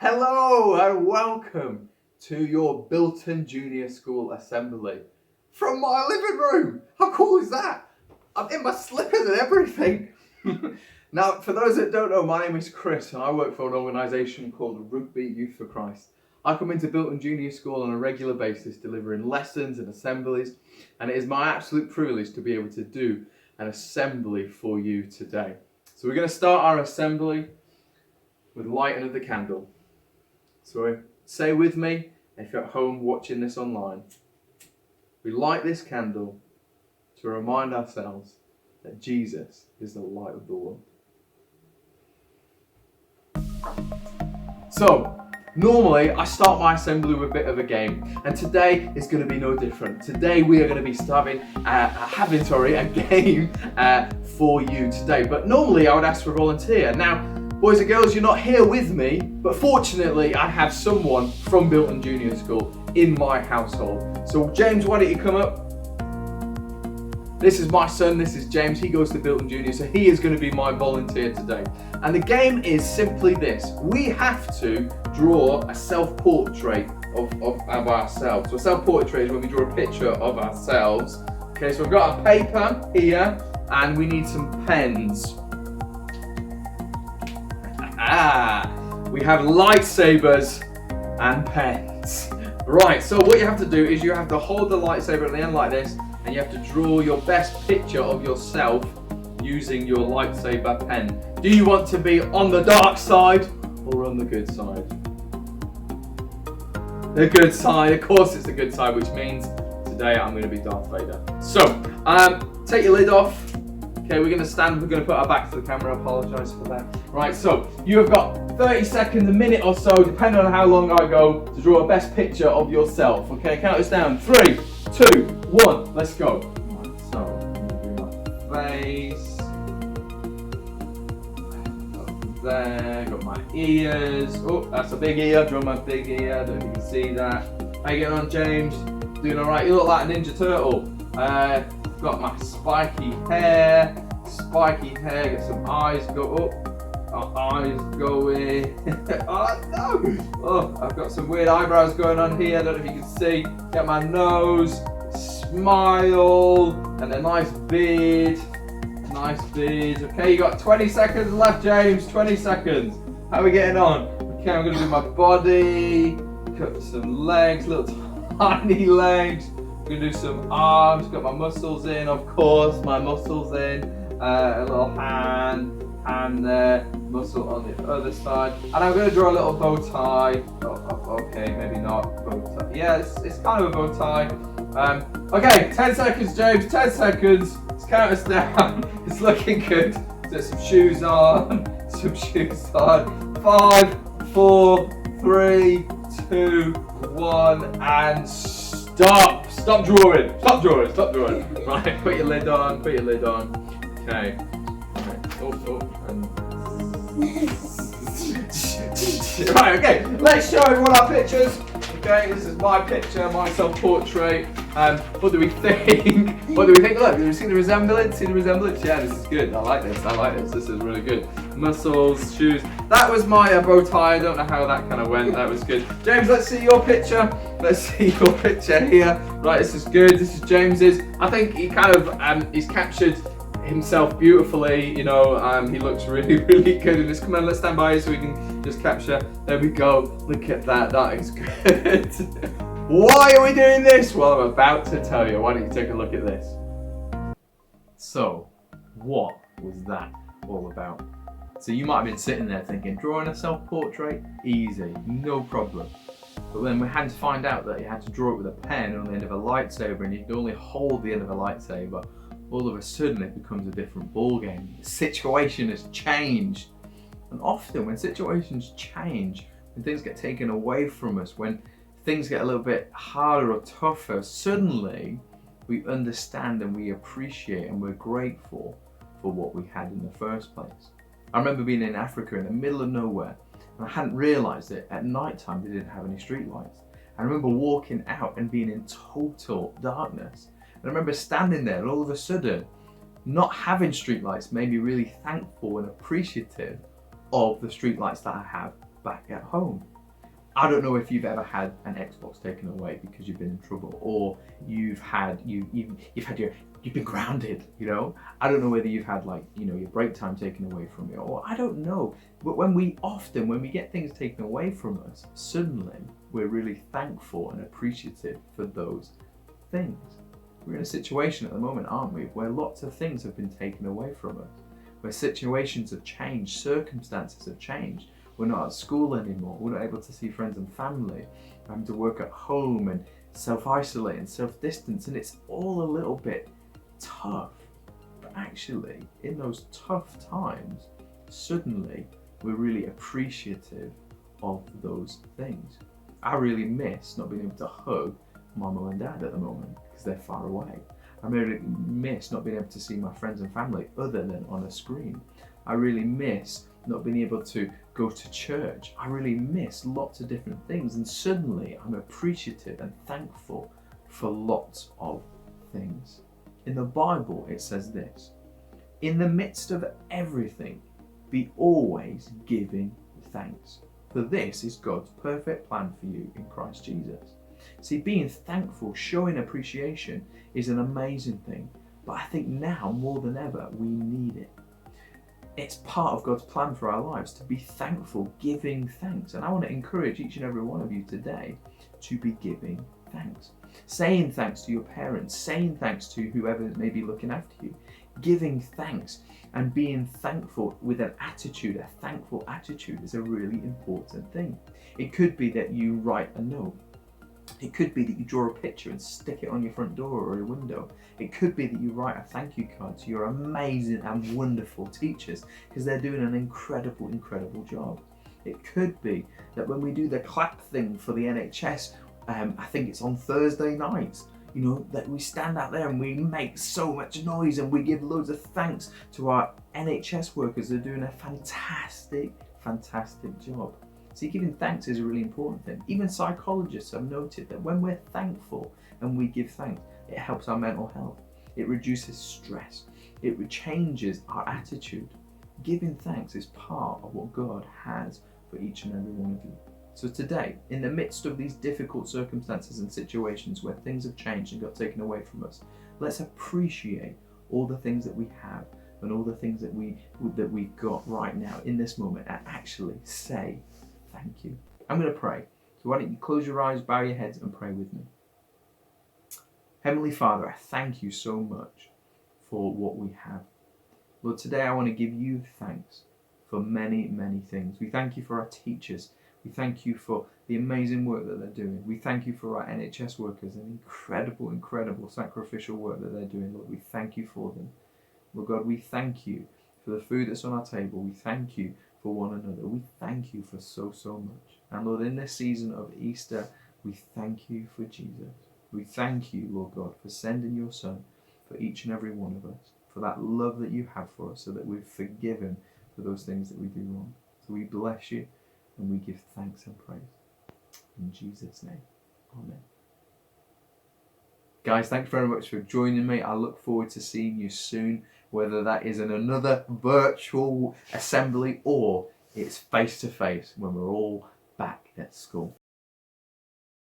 Hello and welcome to your Bilton Junior School Assembly from my living room. How cool is that? I'm in my slippers and everything. Now, for those that don't know, my name is Chris and I work for an organisation called Rugby Youth for Christ. I come into Bilton Junior School on a regular basis delivering lessons and assemblies, and it is my absolute privilege to be able to do an assembly for you today. So we're going to start our assembly with lighting of the candle. So say with me, if you're at home watching this online, we light this candle to remind ourselves that Jesus is the light of the world. So, normally I start my assembly with a bit of a game, and today is going to be no different. Today we are going to be having a game for you today. But normally I would ask for a volunteer. Now, boys and girls, you're not here with me, but fortunately I have someone from Bilton Junior School in my household. So James, why don't you come up? This is my son, this is James, he goes to Bilton Junior, so he is going to be my volunteer today. And the game is simply this: we have to draw a self-portrait of ourselves. So a self-portrait is when we draw a picture of ourselves. Okay, so we've got a paper here, and we need some pens. We have lightsabers and pens. Right, so what you have to do is you have to hold the lightsaber at the end like this, and you have to draw your best picture of yourself using your lightsaber pen. Do you want to be on the dark side or on the good side? The good side, of course it's the good side, which means today I'm going to be Darth Vader. So, take your lid off. Okay, we're going to stand, we're going to put our back to the camera, I apologise for that. Right, so you have got 30 seconds, a minute or so, depending on how long I go, to draw a best picture of yourself. Okay, count us down. 3, 2, 1, let's go. Right, so, I'm going to do my face. There, got my ears. Oh, that's a big ear, draw my big ear, I don't know if you can see that. How you getting on, James? Doing alright? You look like a Ninja Turtle. Got my spiky hair, get some eyes go up, eyes going, oh no, oh, I've got some weird eyebrows going on here, I don't know if you can see, get my nose, smile, and a nice beard, okay, you got 20 seconds left, James, 20 seconds, how are we getting on? Okay, I'm going to do my body, cut some legs, little tiny legs. I'm going to do some arms, got my muscles in, of course, my muscles in, a little hand there, muscle on the other side, and I'm going to draw a little bow tie. Okay, maybe not bow tie. Yeah, it's kind of a bow tie. Okay, 10 seconds, James, 10 seconds. Let's count us down. It's looking good. Let's get some shoes on, 5, 4, 3, 2, 1, and Stop drawing. Right, put your lid on. Okay. Right, okay, let's show everyone our pictures. Okay, this is my picture, my self-portrait. What do we think? Look, do you see the resemblance? Yeah, this is good. I like this. This is really good. Muscles, shoes. That was my bow tie. I don't know how that kind of went. That was good. James, let's see your picture. Here. Right, this is good. This is James's. I think he kind of he's captured himself beautifully. You know, he looks really, really good in this. Come on, let's stand by so we can just capture. There we go. Look at that. That is good. Why are we doing this? Well, I'm about to tell you. Why don't you take a look at this? So, what was that all about? So you might have been sitting there thinking, drawing a self-portrait? Easy, no problem. But then we had to find out that you had to draw it with a pen on the end of a lightsaber, and you could only hold the end of a lightsaber. All of a sudden it becomes a different ballgame. The situation has changed. And often when situations change, when things get taken away from us, when things get a little bit harder or tougher, suddenly we understand and we appreciate and we're grateful for what we had in the first place. I remember being in Africa in the middle of nowhere, and I hadn't realised it. At night time they didn't have any street lights. I remember walking out and being in total darkness. And I remember standing there and all of a sudden, not having street lights made me really thankful and appreciative of the street lights that I have back at home. I don't know if you've ever had an Xbox taken away because you've been in trouble, or you've been grounded. I don't know whether you've had your break time taken away from you, or I don't know. But when we get things taken away from us, suddenly we're really thankful and appreciative for those things. We're in a situation at the moment, aren't we, where lots of things have been taken away from us, where situations have changed, circumstances have changed. We're not at school anymore, we're not able to see friends and family, we're having to work at home and self-isolate and self-distance, and it's all a little bit tough. But actually, in those tough times, suddenly we're really appreciative of those things. I really miss not being able to hug Mum and Dad at the moment because they're far away. I really miss not being able to see my friends and family other than on a screen. I really miss not being able to go to church. I really miss lots of different things, and suddenly I'm appreciative and thankful for lots of things. In the Bible it says this: in the midst of everything, be always giving thanks, for this is God's perfect plan for you in Christ Jesus. See, being thankful, showing appreciation is an amazing thing, but I think now more than ever we need it. It's part of God's plan for our lives to be thankful, giving thanks. And I want to encourage each and every one of you today to be giving thanks. Saying thanks to your parents, saying thanks to whoever may be looking after you, giving thanks and being thankful with an attitude, a thankful attitude, is a really important thing. It could be that you write a note. It could be that you draw a picture and stick it on your front door or your window. It could be that you write a thank you card to your amazing and wonderful teachers because they're doing an incredible, incredible job. It could be that when we do the clap thing for the NHS, I think it's on Thursday nights, that we stand out there and we make so much noise and we give loads of thanks to our NHS workers. They're doing a fantastic, fantastic job. See, giving thanks is a really important thing. Even psychologists have noted that when we're thankful and we give thanks, it helps our mental health. It reduces stress. It changes our attitude. Giving thanks is part of what God has for each and every one of you. So today, in the midst of these difficult circumstances and situations where things have changed and got taken away from us, let's appreciate all the things that we have and all the things that we've got right now in this moment, and actually say thank you. I'm going to pray. So why don't you close your eyes, bow your heads and pray with me. Heavenly Father, I thank you so much for what we have. Lord, today I want to give you thanks for many, many things. We thank you for our teachers. We thank you for the amazing work that they're doing. We thank you for our NHS workers and incredible, incredible sacrificial work that they're doing. Lord, we thank you for them. Lord God, we thank you for the food that's on our table. We thank you for one another. We thank you for so, so much. And Lord, in this season of Easter, we thank you for Jesus. We thank you, Lord God, for sending your Son for each and every one of us, for that love that you have for us, so that we're forgiven for those things that we do wrong. So we bless you and we give thanks and praise. In Jesus' name, amen. Guys, thanks very much for joining me. I look forward to seeing you soon, whether that is in another virtual assembly or it's face-to-face when we're all back at school.